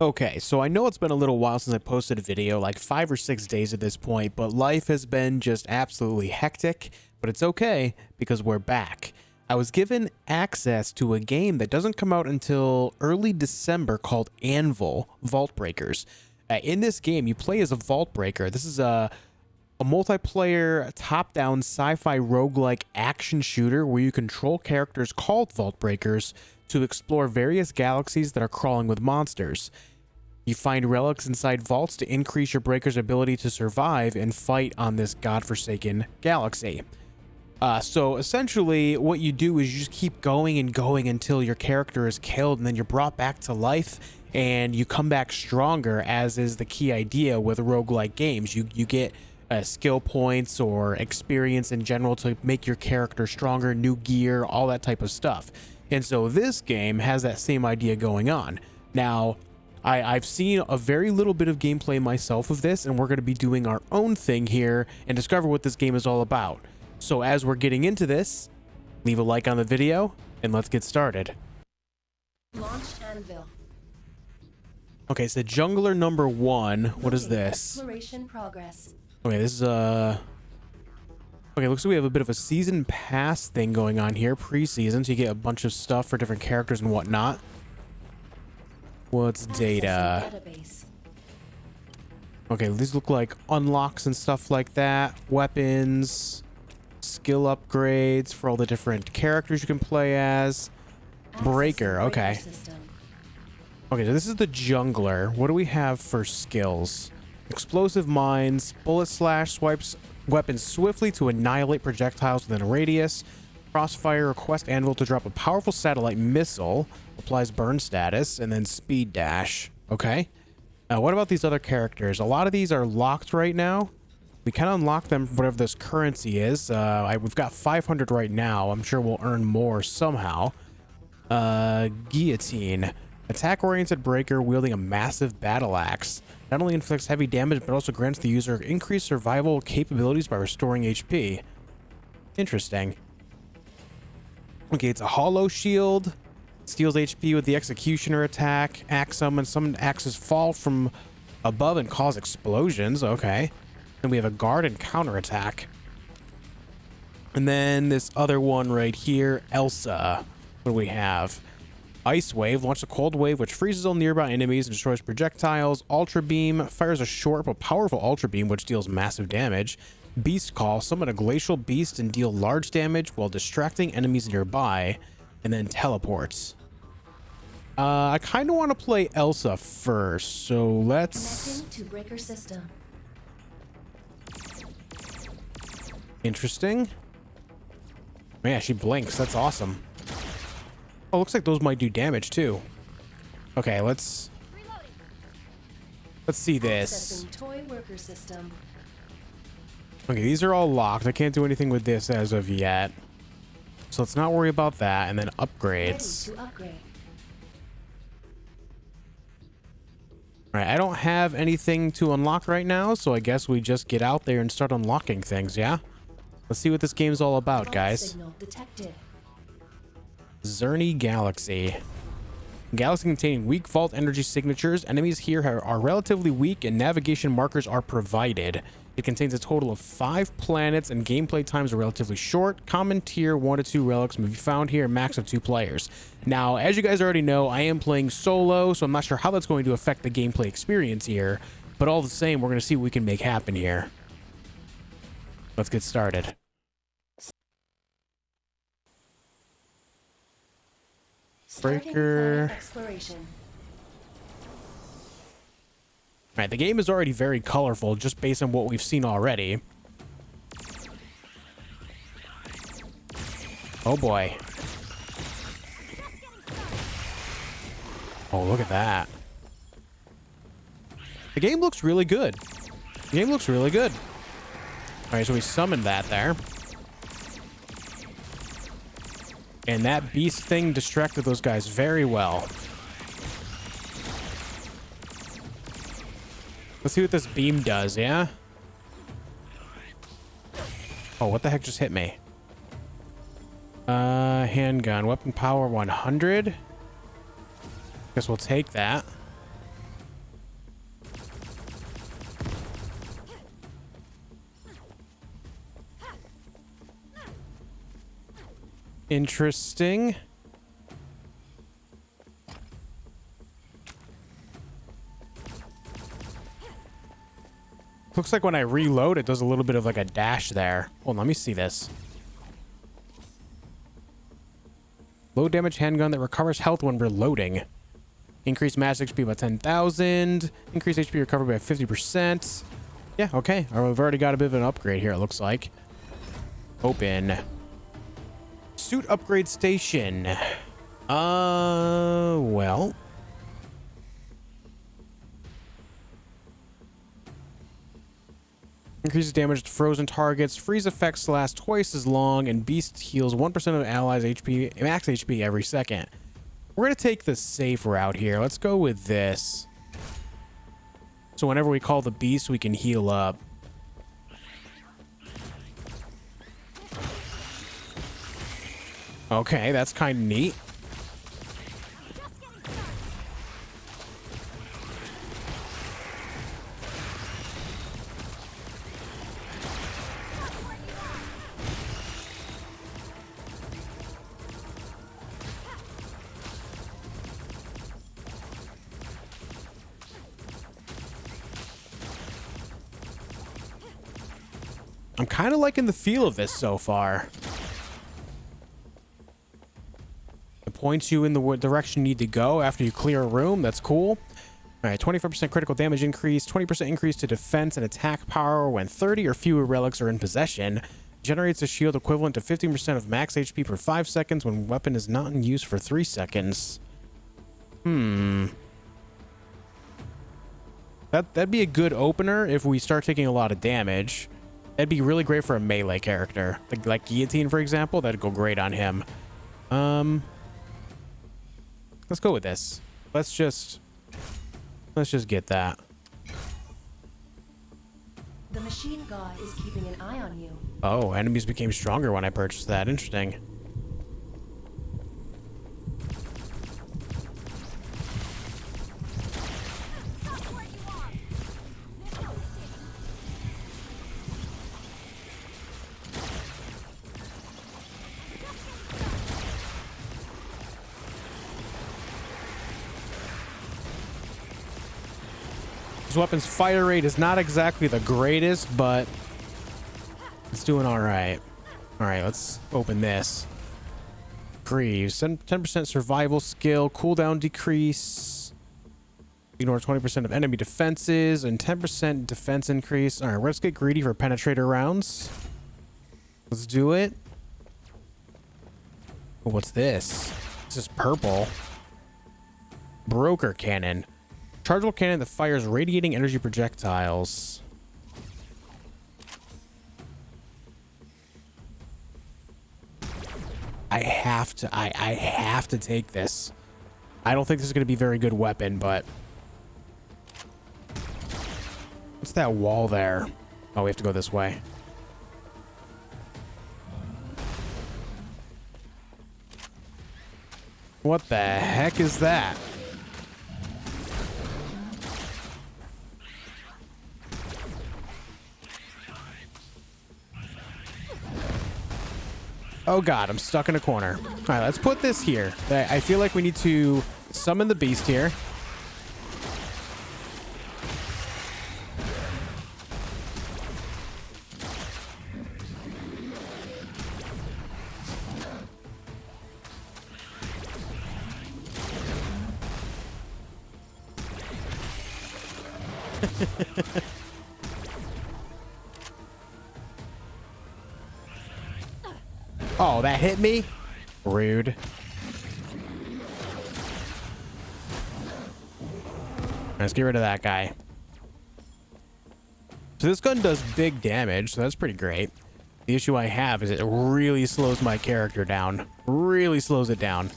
Okay, so I know it's been a little while since I posted a video, like 5 or 6 days at this point, but life has been just absolutely hectic, but it's okay because we're back. I was given access to a game that doesn't come out until early December called Anvil Vault Breakers. In this game, you play as a vault breaker. This is a multiplayer top-down sci-fi roguelike action shooter where you control characters called vault breakers to explore various galaxies that are crawling with monsters. You find relics inside vaults to increase your breaker's ability to survive and fight on this godforsaken galaxy. So essentially what you do is you just keep going and going until your character is killed, and then you're brought back to life and you come back stronger, as is the key idea with roguelike games. You get skill points or experience in general to make your character stronger, new gear, all that type of stuff. And so this game has that same idea going on. Now, I've seen a very little bit of gameplay myself of this, and we're going to be doing our own thing here and discover what this game is all about. So as we're getting into this, leave a like on the video and let's get started. Launch Anvil. Okay, so jungler number 1. What is this? Exploration progress. Okay, this is okay, looks like we have a bit of a season pass thing going on here, pre-season, so you get a bunch of stuff for different characters and whatnot. What's data? Okay, these look like unlocks and stuff like that. Weapons, skill upgrades for all the different characters you can play as. Breaker, okay. Okay, so this is the jungler. What do we have for skills? Explosive mines, bullet slash swipes weapons swiftly to annihilate projectiles within a radius. Crossfire, request Anvil to drop a powerful satellite missile, applies burn status, and then speed dash. Okay. What about these other characters? A lot of these are locked right now. We can unlock them for whatever this currency is. We've got 500 right now. I'm sure we'll earn more somehow. Guillotine. Attack-oriented breaker wielding a massive battle axe. Not only inflicts heavy damage, but also grants the user increased survival capabilities by restoring HP. Interesting. Okay, it's a hollow shield. Steals HP with the executioner attack. Axe summon. Some axes fall from above and cause explosions. Okay. Then we have a guard and counter attack. And then this other one right here, Elsa. What do we have? Ice Wave. Launch a cold wave which freezes all nearby enemies and destroys projectiles. Ultra Beam. Fires a short but powerful Ultra Beam which deals massive damage. Beast Call. Summon a glacial beast and deal large damage while distracting enemies nearby. And then teleports. I kind of want to play Elsa first, so let's... Connecting to breaker system. Interesting. Man, she blinks. That's awesome. Oh, looks like those might do damage too. Okay, let's see this. Toy worker system. Okay, these are all locked. I can't do anything with this as of yet. So let's not worry about that. And then upgrades. Ready to upgrade. All right, I don't have anything to unlock right now, so I guess we just get out there and start unlocking things, yeah? Let's see what this game's all about, guys. Signal detected. Zerny Galaxy. Galaxy containing weak vault energy signatures. Enemies here are relatively weak and navigation markers are provided. It contains a total of 5 planets and gameplay times are relatively short. Common tier 1 to 2 relics may be found here, max of 2 players. Now, as you guys already know, I am playing solo, so I'm not sure how that's going to affect the gameplay experience here, but all the same, we're going to see what we can make happen here. Let's get started. Breaker. Exploration. All right, the game is already very colorful just based on what we've seen already. Oh boy. Oh, look at that. The game looks really good. The game looks really good. All right, so we summoned that there. And that beast thing distracted those guys very well. Let's see what this beam does, yeah? Oh, what the heck just hit me? Handgun. Weapon power 100. Guess we'll take that. Interesting. Looks like when I reload, it does a little bit of like a dash there. Hold on, let me see this. Low damage handgun that recovers health when reloading. Increase max HP by 10,000. Increase HP recovery by 50%. Yeah, okay. We've already got a bit of an upgrade here, it looks like. Open. Suit upgrade station. Well. Increases damage to frozen targets. Freeze effects last twice as long, and Beast heals 1% of allies' HP, max HP every second. We're going to take the safe route here. Let's go with this. So whenever we call the Beast, we can heal up. Okay, that's kind of neat. I'm kind of liking the feel of this so far. It points you in the direction you need to go after you clear a room. That's cool. All right, 25% critical damage increase, 20% increase to defense and attack power when 30 or fewer relics are in possession. Generates a shield equivalent to 15% of max HP per 5 seconds when weapon is not in use for 3 seconds. That'd be a good opener if we start taking a lot of damage. That'd be really great for a melee character. Like Guillotine, for example. That'd go great on him. Let's go with this. Let's just get that. The machine god is keeping an eye on you. Oh, enemies became stronger when I purchased that. Interesting. This weapon's fire rate is not exactly the greatest, but it's doing all right. All right, let's open this. Greaves, 10% survival skill, cooldown decrease. Ignore 20% of enemy defenses and 10% defense increase. All right, let's get greedy for penetrator rounds. Let's do it. Oh, what's this? This is purple. Broker cannon. Chargeable cannon that fires radiating energy projectiles. I have to take this. I don't think this is going to be a very good weapon, but what's that wall there? Oh, we have to go this way. What the heck is that? Oh god, I'm stuck in a corner. All right, let's put this here. I feel like we need to summon the beast here. Oh, that hit me? Rude. Let's get rid of that guy. So this gun does big damage, so that's pretty great. The issue I have is it really slows my character down. Really slows it down.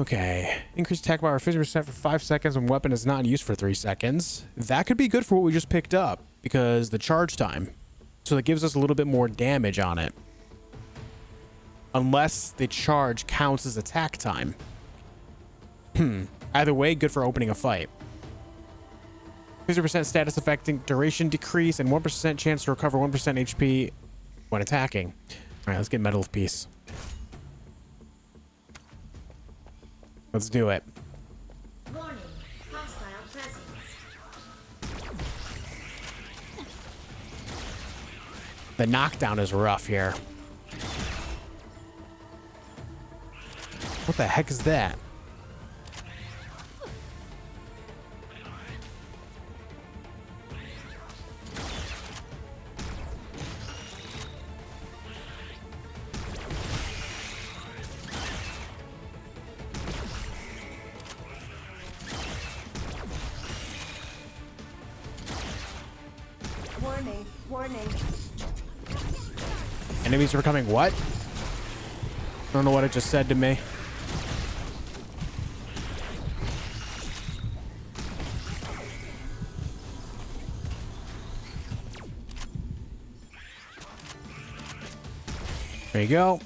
Okay. Increase attack power 50% for 5 seconds when weapon is not in use for 3 seconds. That could be good for what we just picked up because the charge time. So that gives us a little bit more damage on it. Unless the charge counts as attack time. Either way, good for opening a fight. 50% status affecting duration decrease and 1% chance to recover 1% HP when attacking. All right, let's get Medal of Peace. Let's do it. Warning, hostile presence. The knockdown is rough here. What the heck is that? Warning, warning. Enemies are becoming what? I don't know what it just said to me. There you go.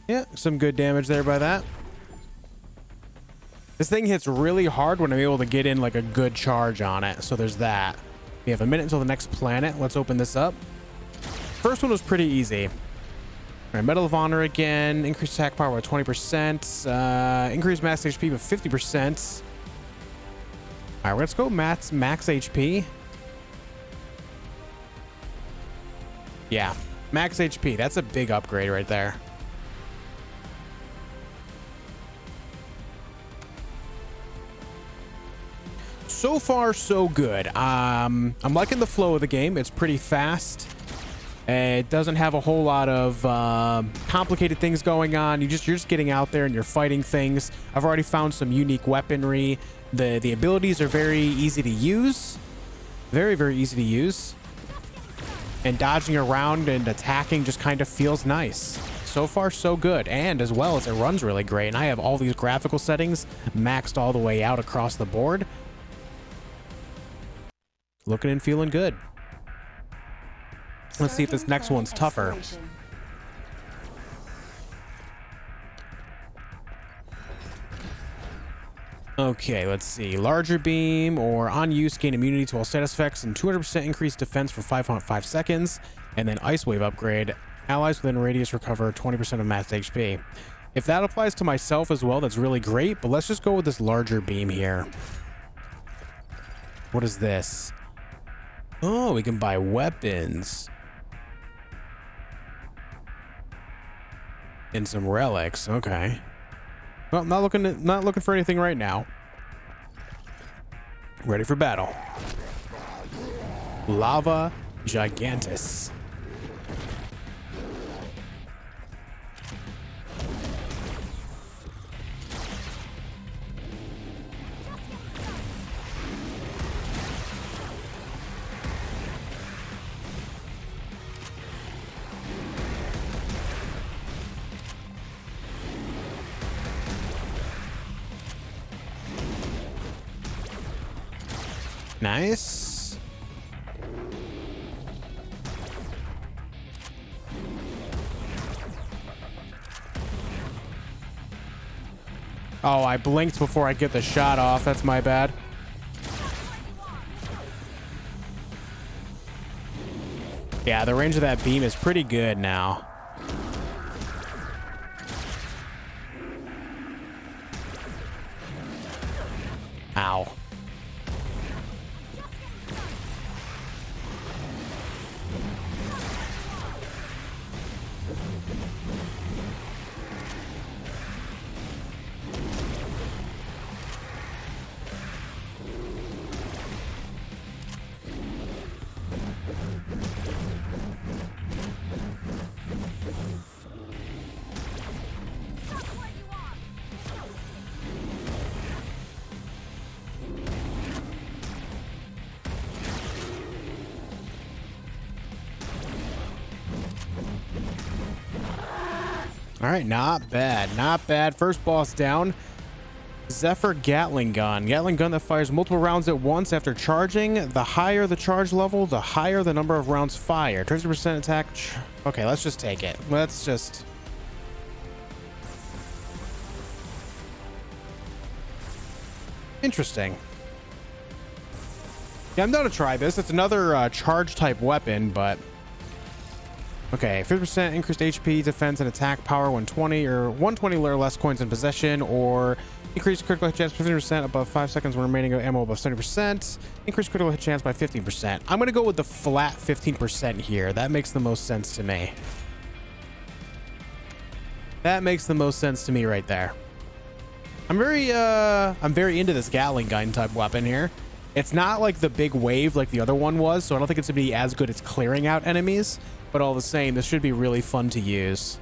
Yeah, some good damage there by that. This thing hits really hard when I'm able to get in like a good charge on it. So there's that. We have a minute until the next planet. Let's open this up. First one was pretty easy. All right, Medal of Honor again. Increased attack power by 20%. Increased max HP by 50%. All right, let's go max HP. Yeah, max HP. That's a big upgrade right there. So far, so good. I'm liking the flow of the game. It's pretty fast. It doesn't have a whole lot of complicated things going on. You're just getting out there and you're fighting things. I've already found some unique weaponry. The abilities are very easy to use. Very, very easy to use. And dodging around and attacking just kind of feels nice. So far, so good. And as well as it runs really great. And I have all these graphical settings maxed all the way out across the board. Looking and feeling good. Let's see if this next one's tougher. Okay, let's see. Larger beam or on use gain immunity to all status effects and 200% increased defense for 5.5 seconds. And then ice wave upgrade. Allies within radius recover 20% of max HP. If that applies to myself as well, that's really great. But let's just go with this larger beam here. What is this? Oh, we can buy weapons. And some relics. Okay. Well, not looking for anything right now. Ready for battle. Lava Gigantus. Nice. Oh, I blinked before I get the shot off. That's my bad. Yeah, the range of that beam is pretty good now. Ow. All right, not bad, not bad. First boss down. Zephyr Gatling gun. Gatling gun that fires multiple rounds at once after charging. The higher the charge level, the higher the number of rounds fired. 20% attack. Okay, let's just take it. Let's just... Interesting. Yeah, I'm down to try this. It's another charge type weapon, but Okay, 50% increased HP, defense, and attack power when 20 or 120 or less coins in possession, or increased critical hit chance 15% above 5 seconds when remaining ammo above 70%. Increased critical hit chance by 15%. I'm going to go with the flat 15% here. That makes the most sense to me. That makes the most sense to me right there. I'm very into this Gatling gun type weapon here. It's not like the big wave like the other one was, so I don't think it's going to be as good as clearing out enemies, but all the same, this should be really fun to use.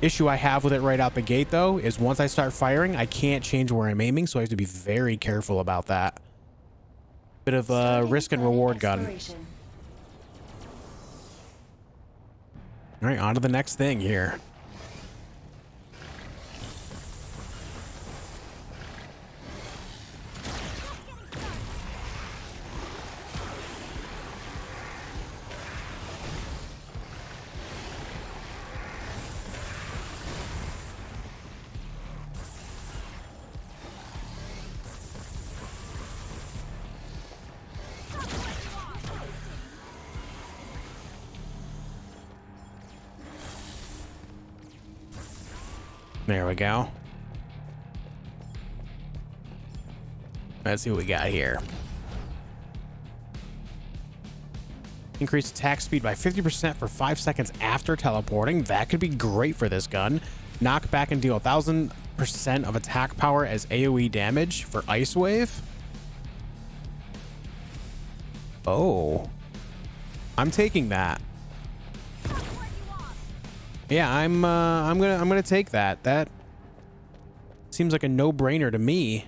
Issue I have with it right out the gate, though, is once I start firing, I can't change where I'm aiming, so I have to be very careful about that. Bit of a risk and reward gun. All right, on to the next thing here. There we go. Let's see what we got here. Increase attack speed by 50% for 5 seconds after teleporting. That could be great for this gun. Knock back and deal 1000% of attack power as AoE damage for Ice Wave. Oh. I'm taking that. Yeah, I'm gonna take that. That seems like a no-brainer to me.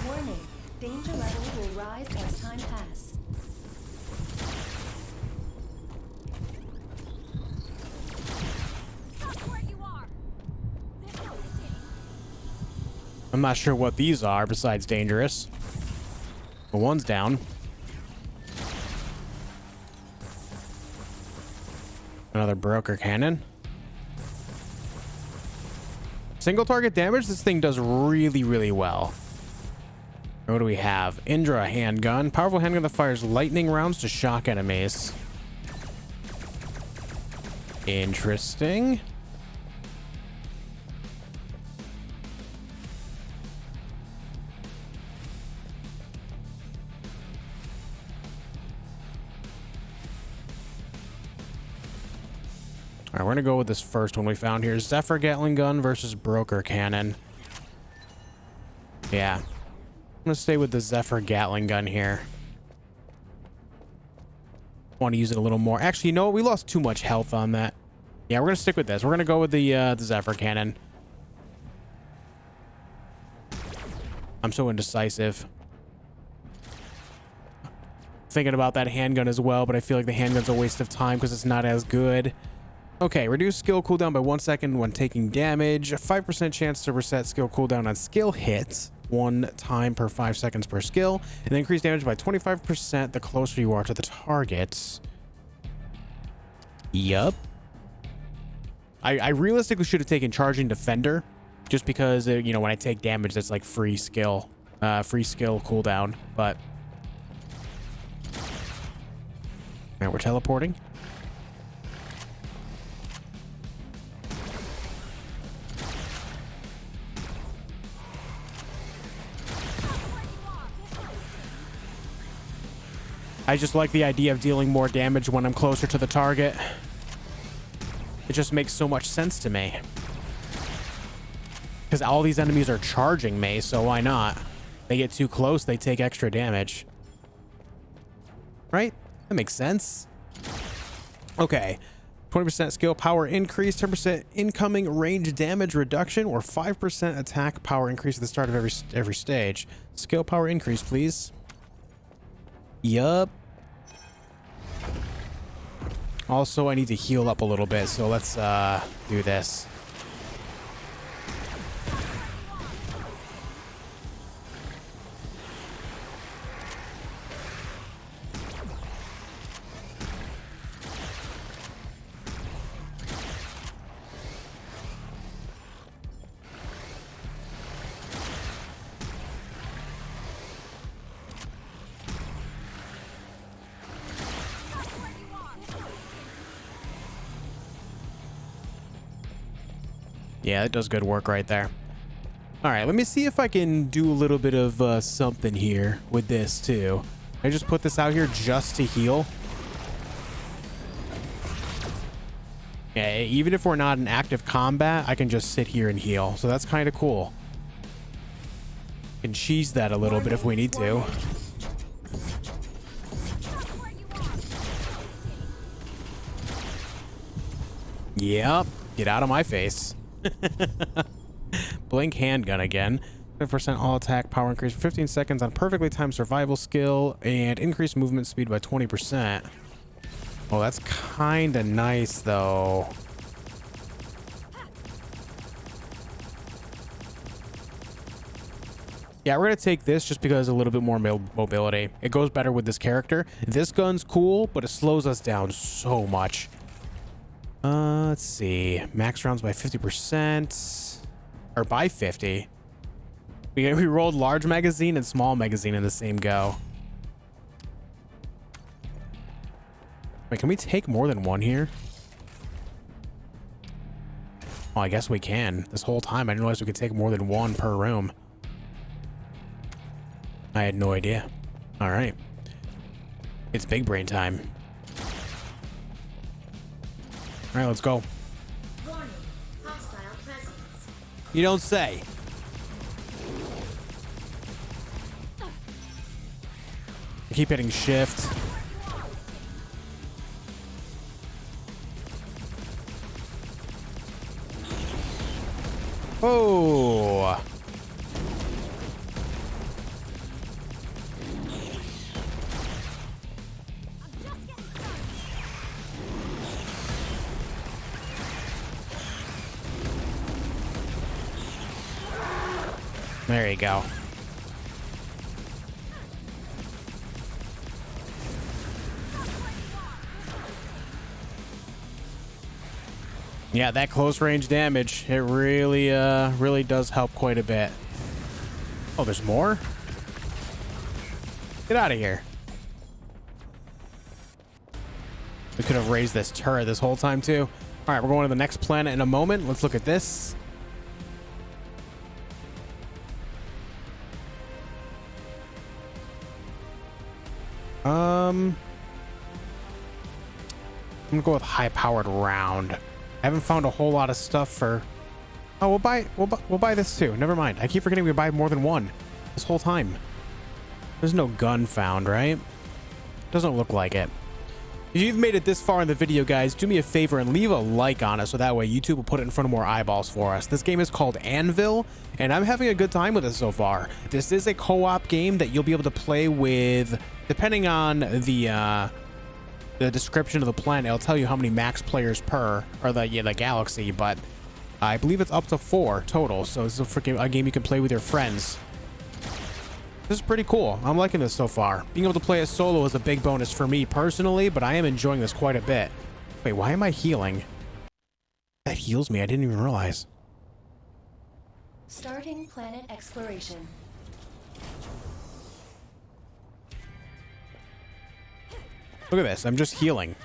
Warning. Danger level will rise as time passes. I'm not sure what these are besides dangerous. But one's down. Another broker cannon. Single target damage, this thing does really, really well. What do we have? Indra handgun. Powerful handgun that fires lightning rounds to shock enemies. Interesting. All right, we're gonna go with this first one we found here. Zephyr Gatling gun versus broker cannon. Yeah. I'm gonna stay with the Zephyr Gatling gun here. Want to use it a little more. Actually, you know what? We lost too much health on that. Yeah, we're gonna stick with this. We're gonna go with the Zephyr cannon. I'm so indecisive. Thinking about that handgun as well, but I feel like the handgun's a waste of time because it's not as good. Okay, reduce skill cooldown by 1 second when taking damage. A 5% chance to reset skill cooldown on skill hits 1 time per 5 seconds per skill, and increase damage by 25% the closer you are to the targets. Yup. I realistically should have taken Charging Defender, just because, you know, when I take damage, that's like free skill cooldown, but... Alright, we're teleporting. I just like the idea of dealing more damage when I'm closer to the target. It just makes so much sense to me. Because all these enemies are charging me, so why not? They get too close, they take extra damage. Right? That makes sense. Okay. 20% skill power increase, 10% incoming range damage reduction, or 5% attack power increase at the start of every stage. Skill power increase, please. Yup. Also, I need to heal up a little bit, so let's do this. Yeah, it does good work right there. All right, let me see if I can do a little bit of something here with this too. I just put this out here just to heal. Yeah, even if we're not in active combat, I can just sit here and heal. So that's kind of cool. Can cheese that a little bit if we need to. Yep, get out of my face. Blink handgun again. 5% all attack power increase for 15 seconds on perfectly timed survival skill and increase movement speed by 20%. Oh, that's kind of nice though. Yeah, we're going to take this just because a little bit more mobility. It goes better with this character. This gun's cool, but it slows us down so much. Let's see. Max rounds by 50%. Or by 50. We rolled large magazine and small magazine in the same go. Wait, can we take more than one here? Oh, I guess we can. This whole time, I didn't realize we could take more than one per room. I had no idea. All right. It's big brain time. All right, let's go. Warning, hostile presence. You don't say. I keep hitting shift. Oh. There you go. Yeah, that close range damage, it really really does help quite a bit. Oh, there's more? Get out of here. We could have raised this turret this whole time too. All right, we're going to the next planet in a moment. Let's look at this. I'm gonna go with high-powered round. I haven't found a whole lot of stuff for. Oh, we'll buy this too. Never mind. I keep forgetting we buy more than one this whole time. There's no gun found, right? Doesn't look like it. If you've made it this far in the video, guys, do me a favor and leave a like on it so that way YouTube will put it in front of more eyeballs for us. This game is called Anvil, and I'm having a good time with it so far. This is a co-op game that you'll be able to play with, depending on the description of the planet. It'll tell you how many max players per, or the galaxy, but I believe it's up to 4 total. So this is a game you can play with your friends. This is pretty cool. I'm liking this so far. Being able to play it solo is a big bonus for me personally, but I am enjoying this quite a bit. Wait, why am I healing? That heals me. I didn't even realize. Starting planet exploration. Look at this. I'm just healing.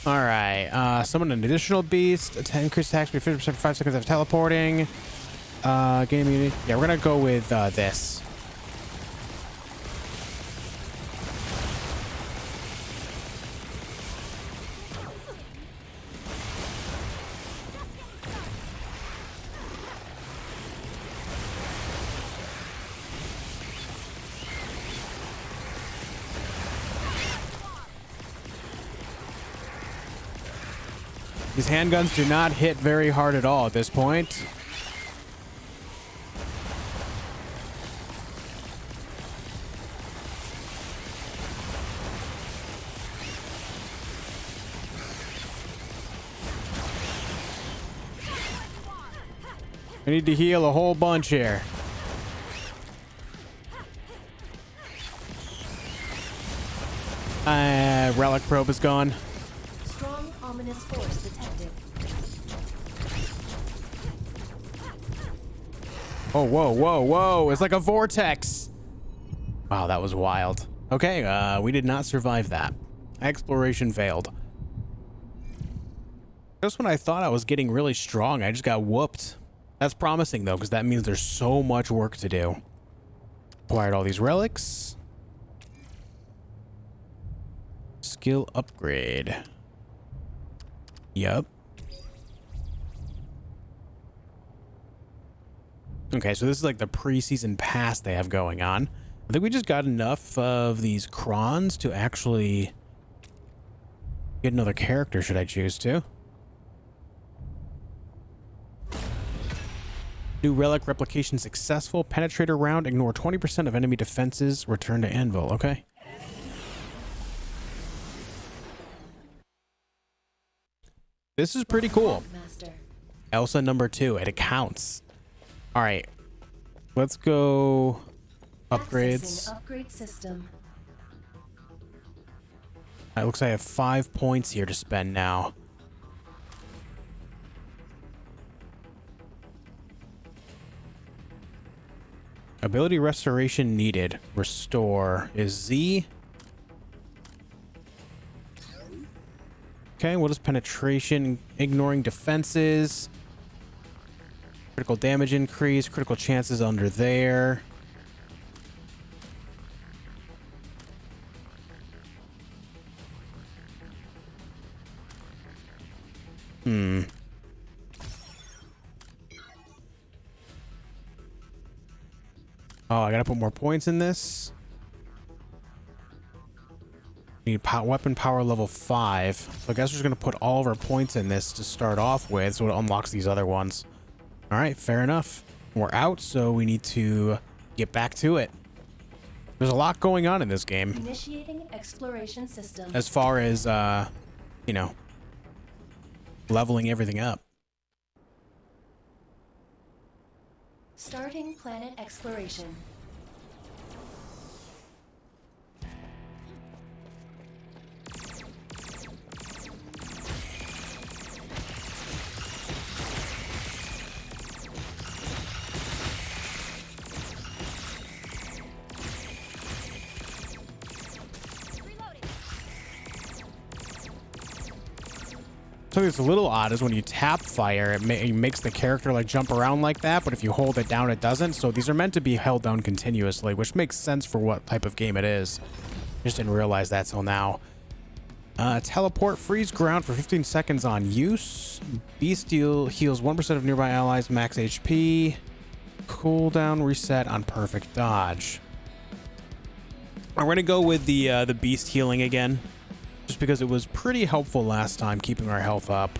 All right, summon an additional beast. Increase attack speed 50% for 5 seconds after teleporting. Gain immunity. Yeah, we're gonna go with this. These handguns do not hit very hard at all at this point. I need to heal a whole bunch here. Relic probe is gone. Strong ominous force detected. Oh, whoa, whoa, whoa. It's like a vortex. Wow, that was wild. Okay, we did not survive that. Exploration failed. Just when I thought I was getting really strong, I just got whooped. That's promising, though, because that means there's so much work to do. Acquired all these relics. Skill upgrade. Yup. Okay, so this is like the preseason pass they have going on. I think we just got enough of these crons to actually get another character, should I choose to. New relic replication successful. Penetrator round. Ignore 20% of enemy defenses. Return to Anvil. Okay. This is pretty cool. Elsa number 2. It counts. All right. Let's go upgrades. Upgrade system. It looks like I have 5 points here to spend now. Ability restoration needed. Restore is Z. Okay, what is penetration? Ignoring defenses. Critical damage increase. Critical chances under there. Oh, I gotta put more points in this. Need weapon power level 5. So I guess we're just gonna put all of our points in this to start off with, so it unlocks these other ones. All right, fair enough. We're out, so we need to get back to it. There's a lot going on in this game. Initiating exploration system. As far as, you know, leveling everything up. Starting planet exploration. Something that's a little odd is when you tap fire, it makes the character like jump around like that, but if you hold it down, it doesn't. So these are meant to be held down continuously, which makes sense for what type of game it is. Just didn't realize that till now. Teleport, freeze ground for 15 seconds on use. Beast heals 1% of nearby allies, max HP. Cooldown reset on perfect dodge. I'm gonna go with the beast healing again. Just because it was pretty helpful last time, keeping our health up.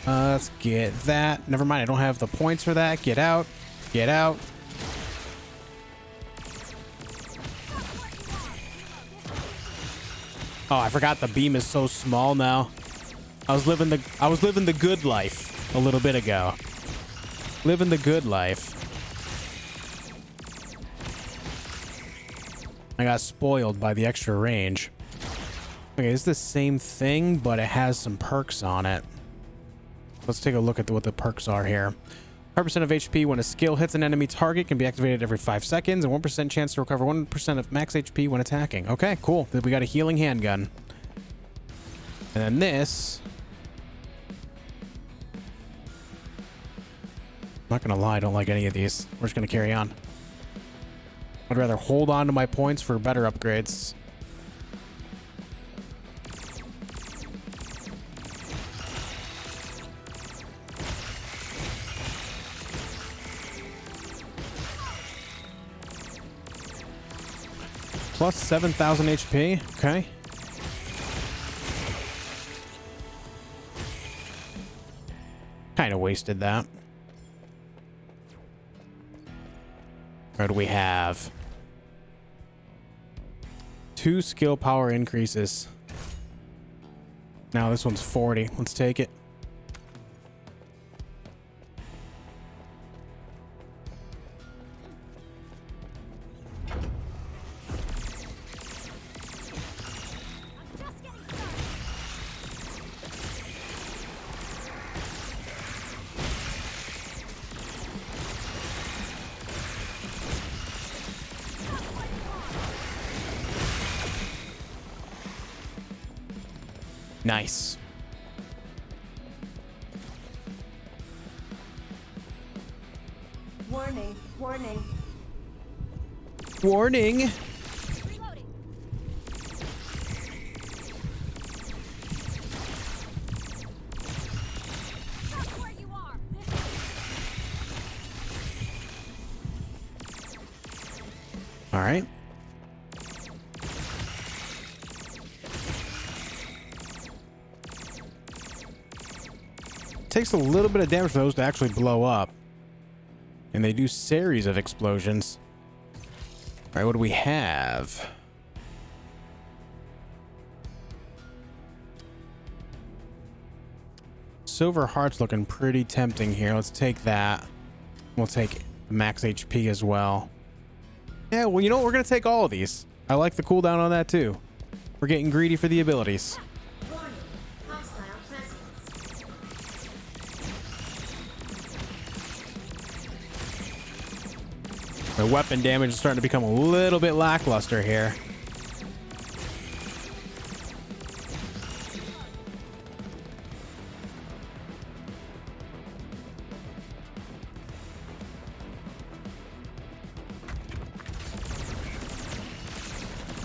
Let's get that. Never mind, I don't have the points for that. Get out. Get out. Oh, I forgot the beam is so small now. I was living the good life a little bit ago. Living the good life. I got spoiled by the extra range. Okay, it's the same thing, but it has some perks on it. Let's take a look at what the perks are here. 5% of HP when a skill hits an enemy target can be activated every 5 seconds, and 1% chance to recover 1% of max HP when attacking. Okay, cool. Then we got a healing handgun. And then this. I'm not gonna lie, I don't like any of these. We're just gonna carry on. I'd rather hold on to my points for better upgrades. Plus 7,000 HP. Okay. Kind of wasted that. What do we have? 2 skill power increases. Now this one's 40. Let's take it. Nice. Warning, warning. Warning. Reloading. Stop where you are. All right. Takes a little bit of damage for those to actually blow up. And they do series of explosions. All right, what do we have? Silver heart's looking pretty tempting here. Let's take that. We'll take max HP as well. Yeah, well, you know what? We're going to take all of these. I like the cooldown on that too. We're getting greedy for the abilities. Warning, hostile presence. The weapon damage is starting to become a little bit lackluster here.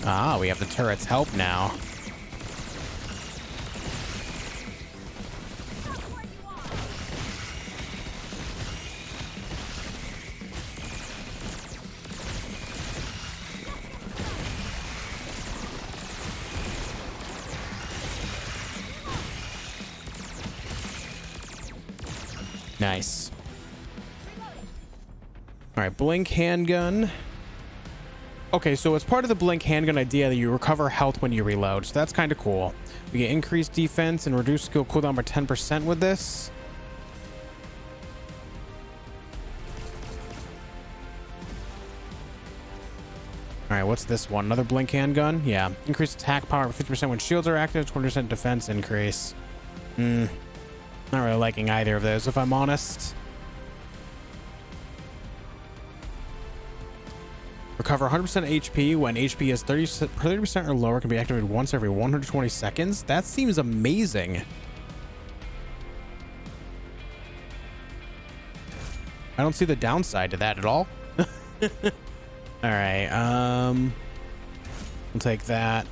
Ah, we have the turret's help now. Stop where you are. Nice. All right, blink handgun. Okay, so as part of the blink handgun idea that you recover health when you reload, so that's kind of cool. We get increased defense and reduced skill cooldown by 10% with this. All right, what's this one? Another blink handgun? Yeah. Increased attack power by 50% when shields are active, 20% defense increase. Not really liking either of those, if I'm honest. Recover 100% HP when HP is 30% or lower, can be activated once every 120 seconds. That seems amazing. I don't see the downside to that at all. All right, we'll take that.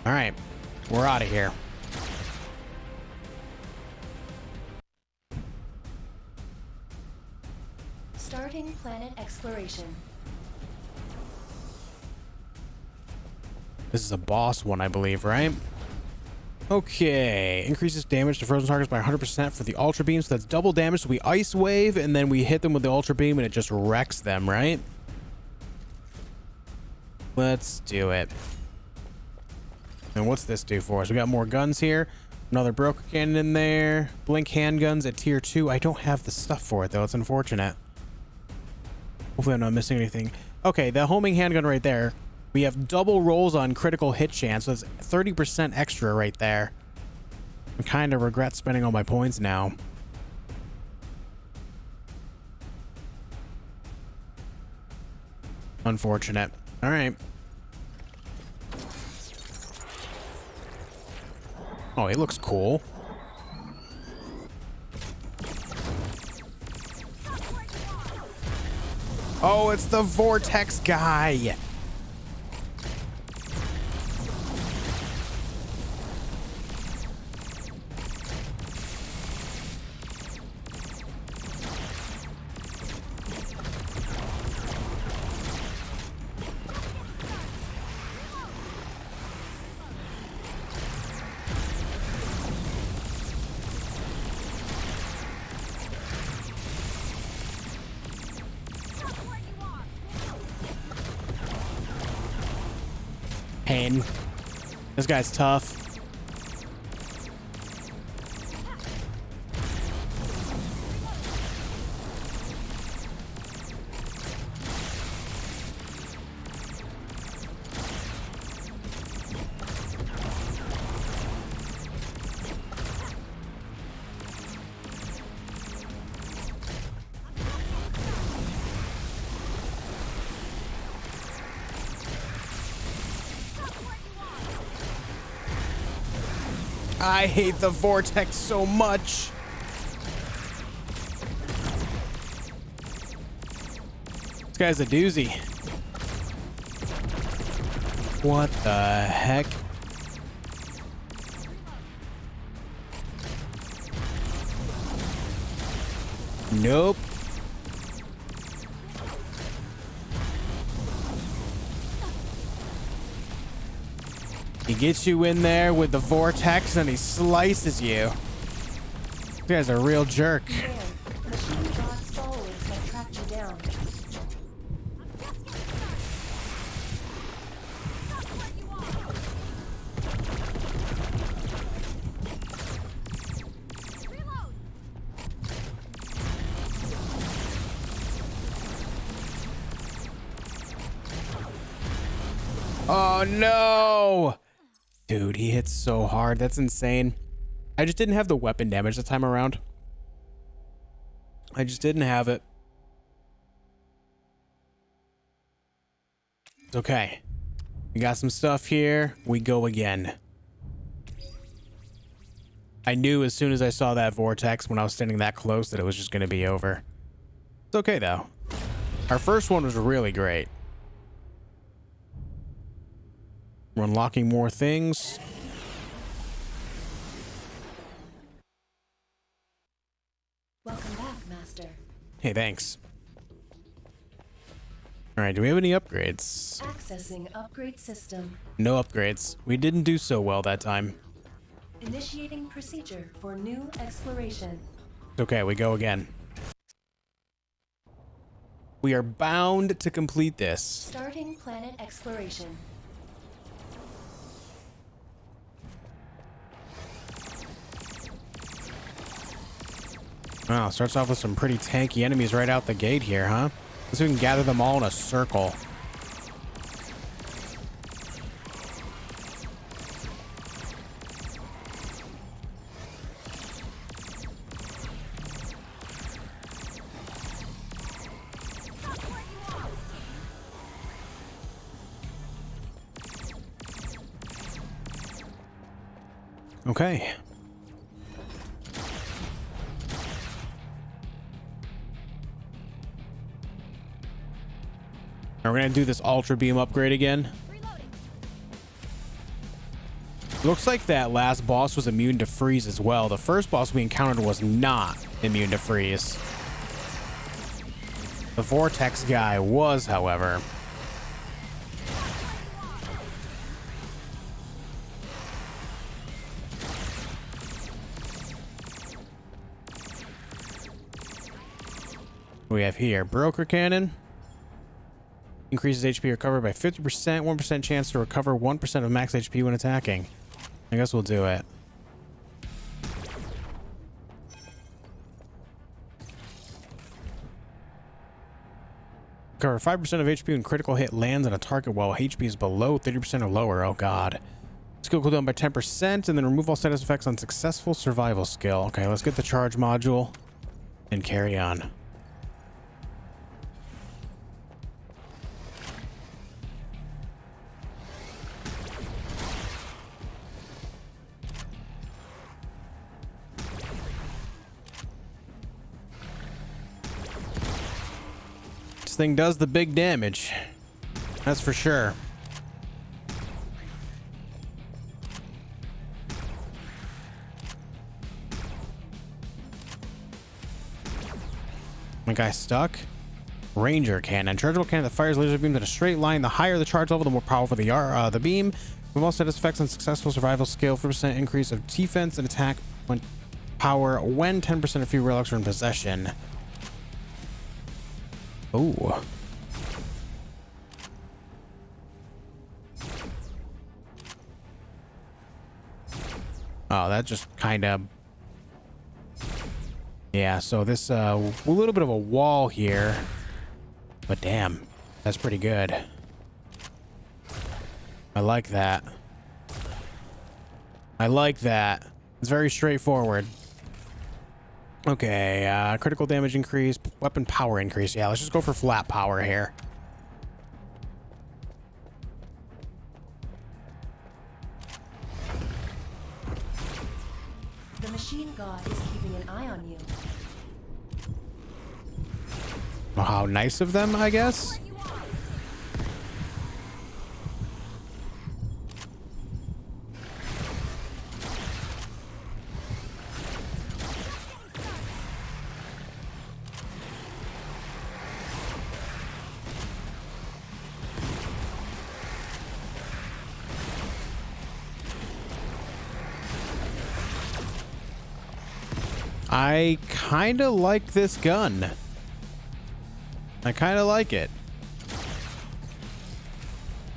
All right, we're out of here. Starting planet exploration. This is a boss one, I believe, right? Okay, increases damage to frozen targets by 100% for the ultra beam, so that's double damage. So we ice wave and then we hit them with the ultra beam and it just wrecks them, right? Let's do it. And what's this do for us? We got more guns here. Another broken cannon in there. Blink handguns at tier 2. I don't have the stuff for it though. It's unfortunate. Hopefully I'm not missing anything. Okay, the homing handgun right there. We have double rolls on critical hit chance, so it's 30% extra right there. I kind of regret spending all my points now. Unfortunate. All right. Oh, it looks cool. Oh, it's the vortex guy. Pain. This guy's tough. I hate the vortex so much. This guy's a doozy. What the heck? Nope. He gets you in there with the vortex and he slices you. This guy's a real jerk. Machine God's followers have tracked you down. Oh no! Dude, he hits so hard. That's insane. I just didn't have the weapon damage this time around. I just didn't have it. It's okay. We got some stuff here. We go again. I knew as soon as I saw that vortex when I was standing that close that it was just going to be over. It's okay though. Our first one was really great. We're unlocking more things. Welcome back, Master. Hey, thanks. All right, do we have any upgrades? Accessing upgrade system. No upgrades. We didn't do so well that time. Initiating procedure for new exploration. It's okay, we go again. We are bound to complete this. Starting planet exploration. Wow, starts off with some pretty tanky enemies right out the gate here, huh? Let's see if we can gather them all in a circle. Okay. Now we're gonna do this ultra beam upgrade again. Looks like that last boss was immune to freeze as well. The first boss we encountered was not immune to freeze. The vortex guy was, however. What do we have here? Broker cannon. Increases HP recovered by 50%, 1% chance to recover 1% of max HP when attacking. I guess we'll do it. Recover 5% of HP when critical hit lands on a target while HP is below 30% or lower. Oh god. Skill cooldown by 10% and then remove all status effects on successful survival skill. Okay, let's get the charge module and carry on. This thing does the big damage. That's for sure. My guy's stuck. Ranger cannon. Chargeable cannon that fires laser beams in a straight line. The higher the charge level, the more powerful the beam. Remove all status effects on successful survival skill. 4% increase of defense and attack when power when 10% of few relics are in possession. Ooh. Oh, that just kind of... Yeah, so this, a little bit of a wall here. But damn, that's pretty good. I like that. I like that. It's very straightforward. Okay, critical damage increase, weapon power increase. Yeah, let's just go for flat power here. The machine god is keeping an eye on you. Oh, how nice of them, I guess. I kind of like this gun. I kind of like it.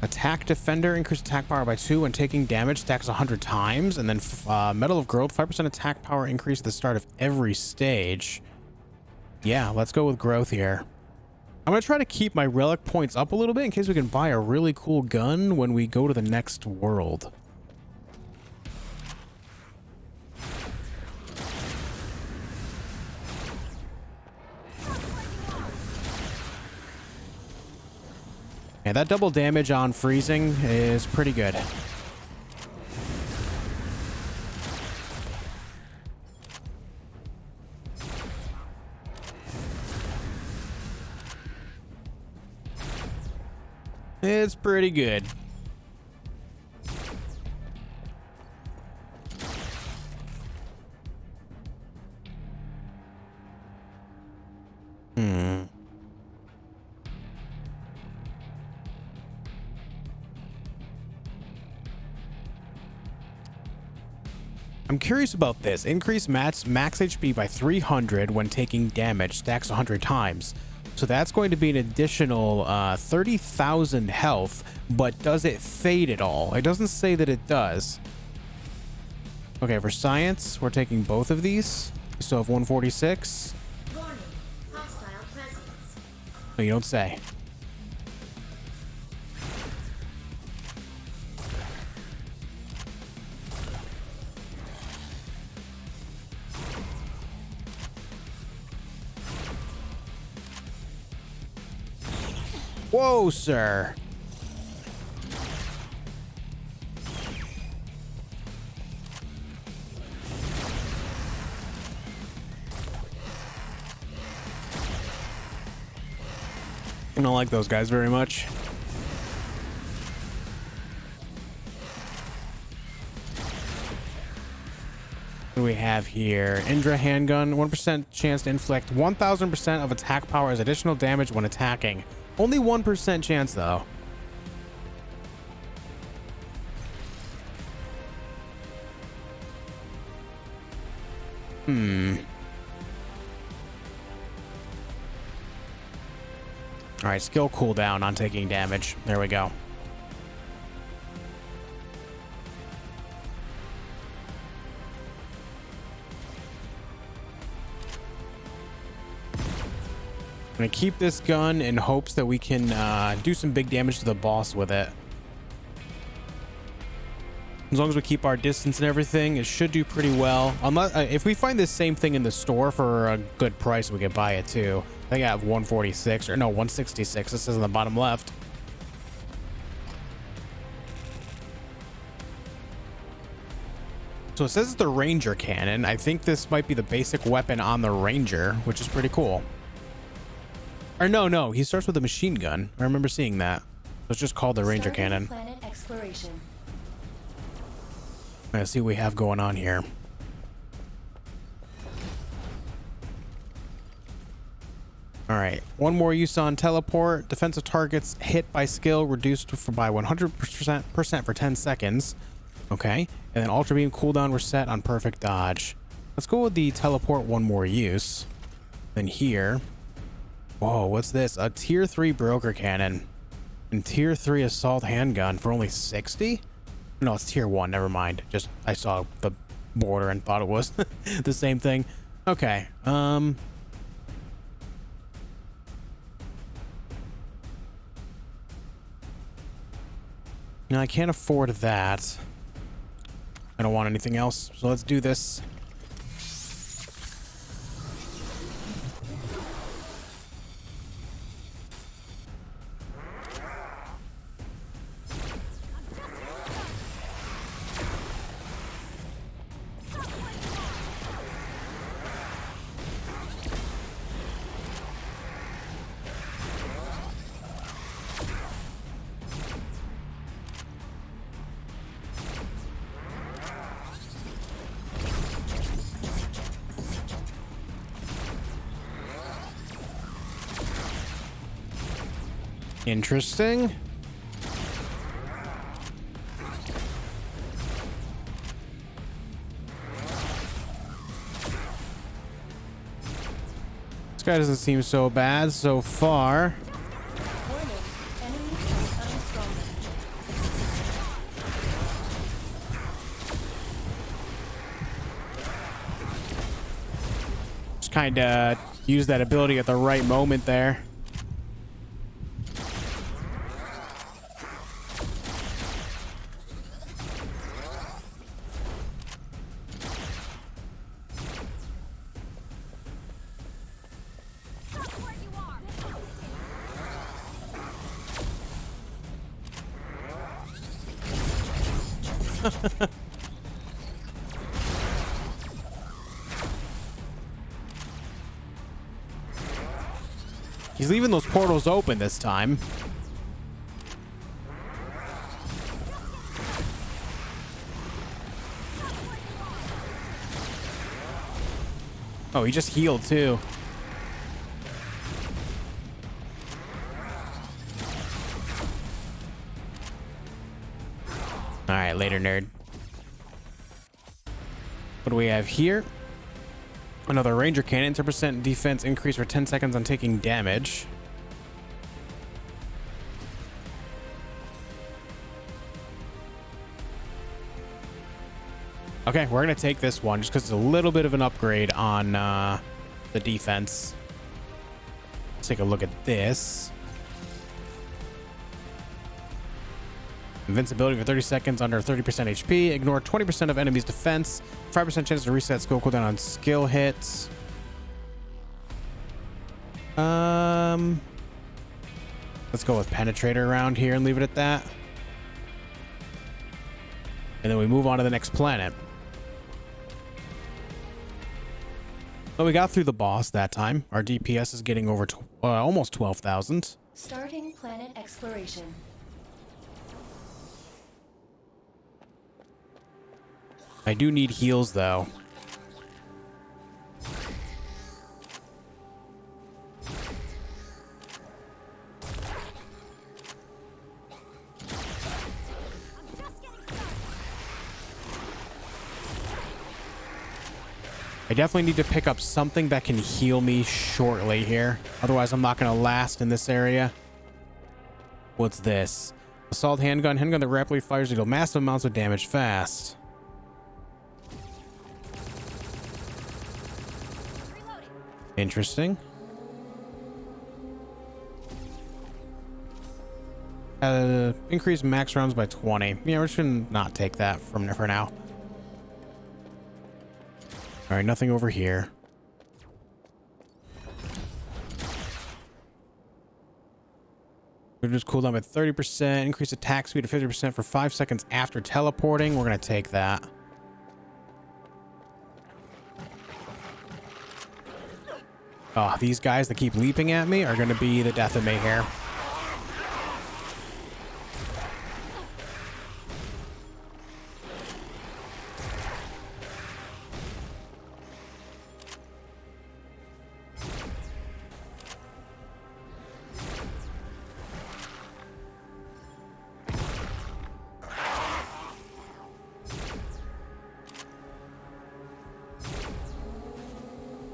Attack defender, increase attack power by 2 when taking damage, stacks 100 times. And then Medal of Growth, 5% attack power increase at the start of every stage. Yeah, let's go with growth here. I'm going to try to keep my relic points up a little bit in case we can buy a really cool gun when we go to the next world. Yeah, that double damage on freezing is pretty good. It's pretty good. I'm curious about this. Increase max HP by 300 when taking damage, stacks 100 times. So that's going to be an additional 30,000 health, but does it fade at all? It doesn't say that it does. Okay, for science, we're taking both of these. We still have 146. Warning, hostile presence. No, you don't say. Whoa, sir. I don't like those guys very much. What do we have here? Indra handgun, 1% chance to inflict 1000% of attack power as additional damage when attacking. Only 1% chance, though. All right, skill cooldown on taking damage. There we go. I'm gonna keep this gun in hopes that we can do some big damage to the boss with it. As long as we keep our distance and everything, it should do pretty well. Unless if we find this same thing in the store for a good price, we can buy it too. I think I have 146 or no 166. This is in the bottom left. So it says it's the Ranger cannon. I think this might be the basic weapon on the Ranger, which is pretty cool. Or no, he starts with a machine gun. I remember seeing that. It's just called the Ranger cannon. Planet exploration. Let's see what we have going on here. All right, one more use on teleport. Defensive targets hit by skill reduced by 100% for 10 seconds. Okay, and then Ultra Beam cooldown reset on perfect dodge. Let's go with the teleport one more use. Then here. Whoa, what's this? A tier 3 broker cannon and tier 3 assault handgun for only 60? No, it's tier 1. Never mind. Just I saw the border and thought it was the same thing. Okay. No, I can't afford that. I don't want anything else, so let's do this. Interesting. This guy doesn't seem so bad so far. Warning, enemy has unstrung. Just kind of use that ability at the right moment there. He's leaving those portals open this time. Oh, he just healed too. All right, later, nerd. What do we have here? Another ranger cannon, 10% defense increase for 10 seconds on taking damage. Okay, we're gonna take this one just because it's a little bit of an upgrade on the defense. Let's take a look at this. Invincibility for 30 seconds under 30% HP. Ignore 20% of enemies' defense. 5% chance to reset skill cooldown on skill hits. Let's go with Penetrator around here and leave it at that. And then we move on to the next planet. Well, we got through the boss that time. Our DPS is getting over almost 12,000. Starting planet exploration. I do need heals, though. I definitely need to pick up something that can heal me shortly here. Otherwise, I'm not going to last in this area. What's this? Assault handgun. Handgun that rapidly fires to deal massive amounts of damage fast. Interesting. Increase max rounds by 20. Yeah, we're just gonna not take that for now. All right, nothing over here. Reduce cooldown by 30%. Increase attack speed to 50% for 5 seconds after teleporting. We're gonna take that. Oh, these guys that keep leaping at me are going to be the death of me here.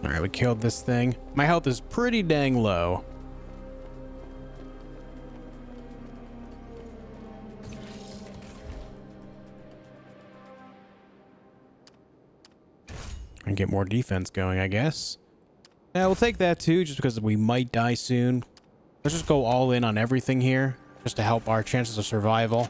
All right, we killed this thing. My health is pretty dang low. And get more defense going, I guess. Yeah, we'll take that too, just because we might die soon. Let's just go all in on everything here, just to help our chances of survival.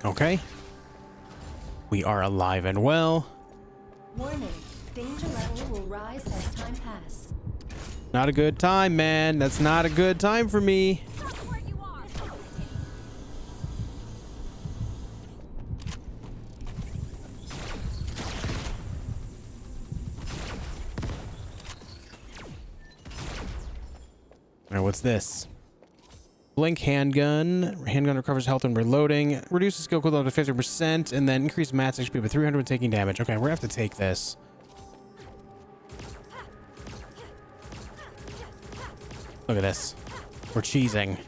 Okay. We are alive and well. Warning, danger level will rise as time passes. Not a good time, man. That's not a good time for me. All right, what's this? Blink handgun. Handgun recovers health and reloading. Reduces skill cooldown to 50%, and then increase max HP by 300 when taking damage. Okay, we're gonna have to take this. Look at this. We're cheesing.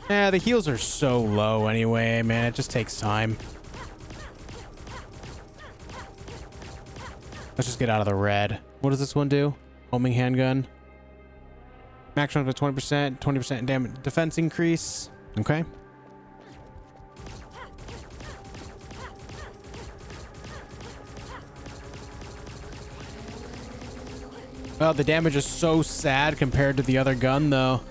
Yeah, the heals are so low anyway, man. It just takes time. Let's just get out of the red. What does this one do? Homing handgun. Max rounds by 20%, 20% damage defense increase. Okay. Well, the damage is so sad compared to the other gun, though.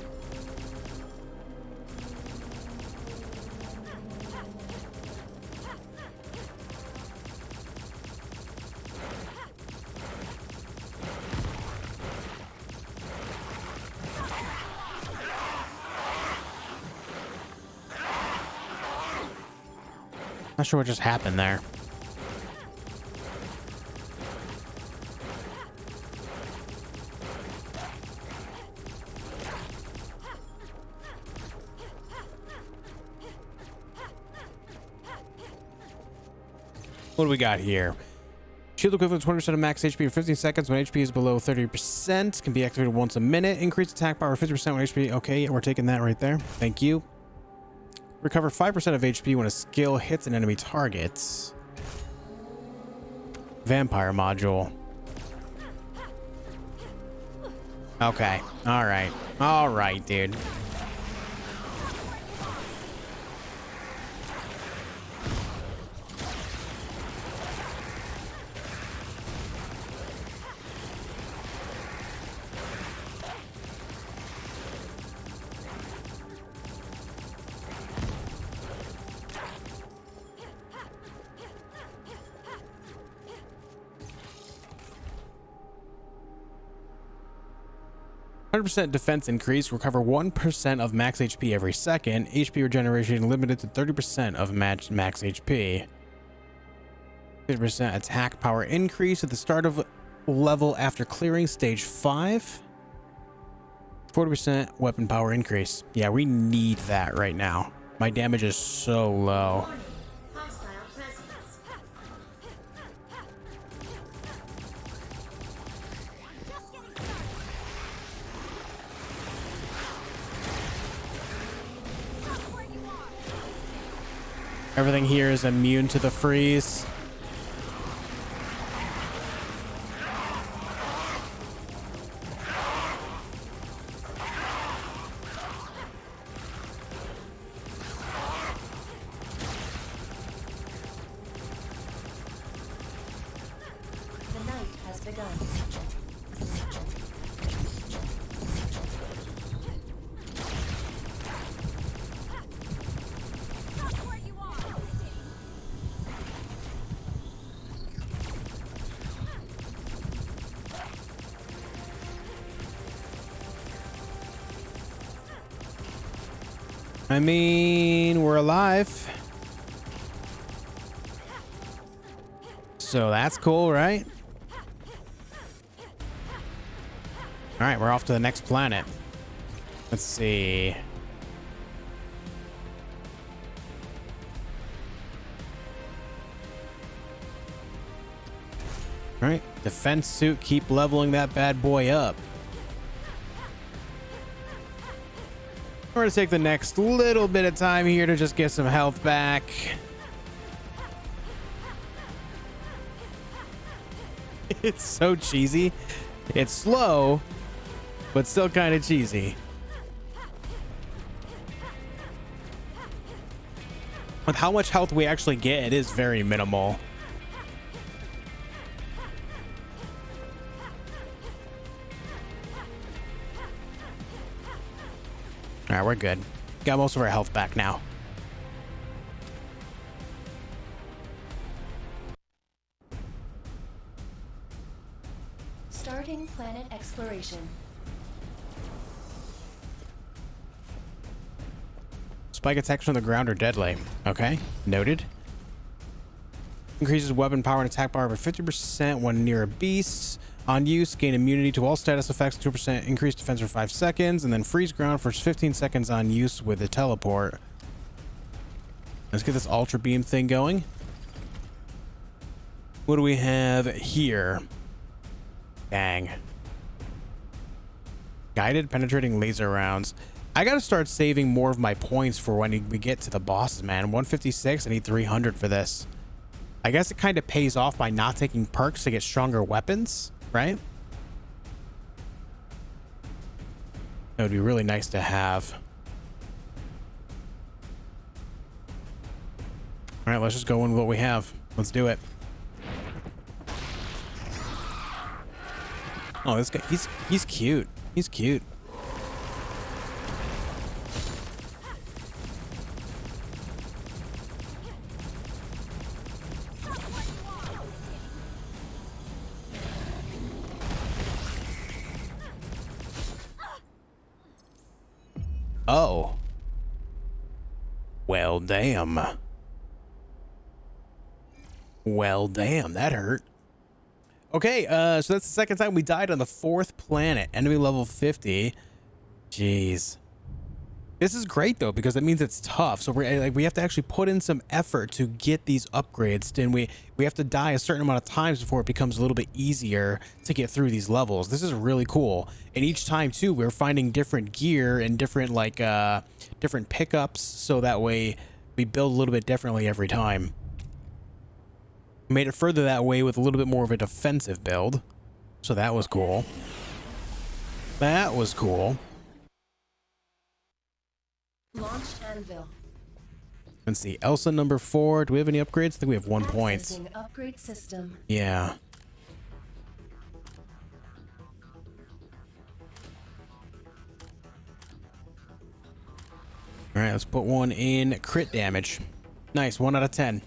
Not sure what just happened there. What do we got here? Shield equivalent to 20% of max HP for 15 seconds when HP is below 30%. Can be activated once a minute. Increased attack power 50% when HP. Okay, we're taking that right there. Thank you. Recover 5% of HP when a skill hits an enemy target. Vampire module. Okay. All right. All right, dude. % defense increase. Recover 1% of max HP every second. HP regeneration limited to 30% of max HP. 50% attack power increase at the start of level after clearing stage 5. 40% weapon power increase. Yeah, we need that right now. My damage is so low. Everything here is immune to the freeze. The night has begun. I mean, we're alive. So that's cool, right? All right, we're off to the next planet. Let's see. All right, defense suit, keep leveling that bad boy up. We're gonna take the next little bit of time here to just get some health back. It's so cheesy. It's slow, but still kind of cheesy. With how much health we actually get, it is very minimal. All right, we're good. Got most of our health back now. Starting planet exploration. Spike attacks from the ground are deadly. Okay, noted. Increases weapon power and attack power by 50% when near a beast. On use, gain immunity to all status effects, 2% increased defense for 5 seconds, and then freeze ground for 15 seconds on use with a teleport. Let's get this ultra beam thing going. What do we have here? Dang. Guided penetrating laser rounds. I gotta start saving more of my points for when we get to the bosses, man. 156, I need 300 for this. I guess it kind of pays off by not taking perks to get stronger weapons, right? That would be really nice to have. All right, let's just go in with what we have. Let's do it. Oh, this guy, he's cute. He's cute. Oh. Well, damn. Well, damn, that hurt. Okay, so that's the second time we died on the 4th planet. Enemy level 50. Jeez. This is great though, because it means it's tough. So we have to actually put in some effort to get these upgrades, and we have to die a certain amount of times before it becomes a little bit easier to get through these levels. This is really cool. And each time too, we're finding different gear and different different pickups, so that way we build a little bit differently every time. Made it further that way with a little bit more of a defensive build. So that was cool. That was cool. Launched Anvil. Let's see. Elsa number 4. Do we have any upgrades? I think we have 1 point. Accessing upgrade system. Yeah. All right, let's put one in crit damage. Nice. 1 out of 10.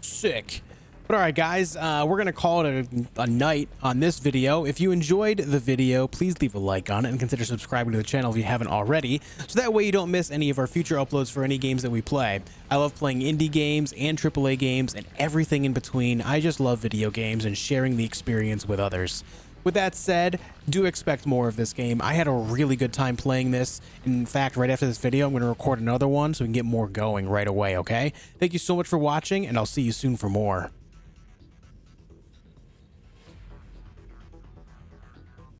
Sick. But all right, guys, we're going to call it a night on this video. If you enjoyed the video, please leave a like on it and consider subscribing to the channel if you haven't already, so that way you don't miss any of our future uploads for any games that we play. I love playing indie games and AAA games and everything in between. I just love video games and sharing the experience with others. With that said, do expect more of this game. I had a really good time playing this. In fact, right after this video, I'm going to record another one so we can get more going right away, okay? Thank you so much for watching, and I'll see you soon for more.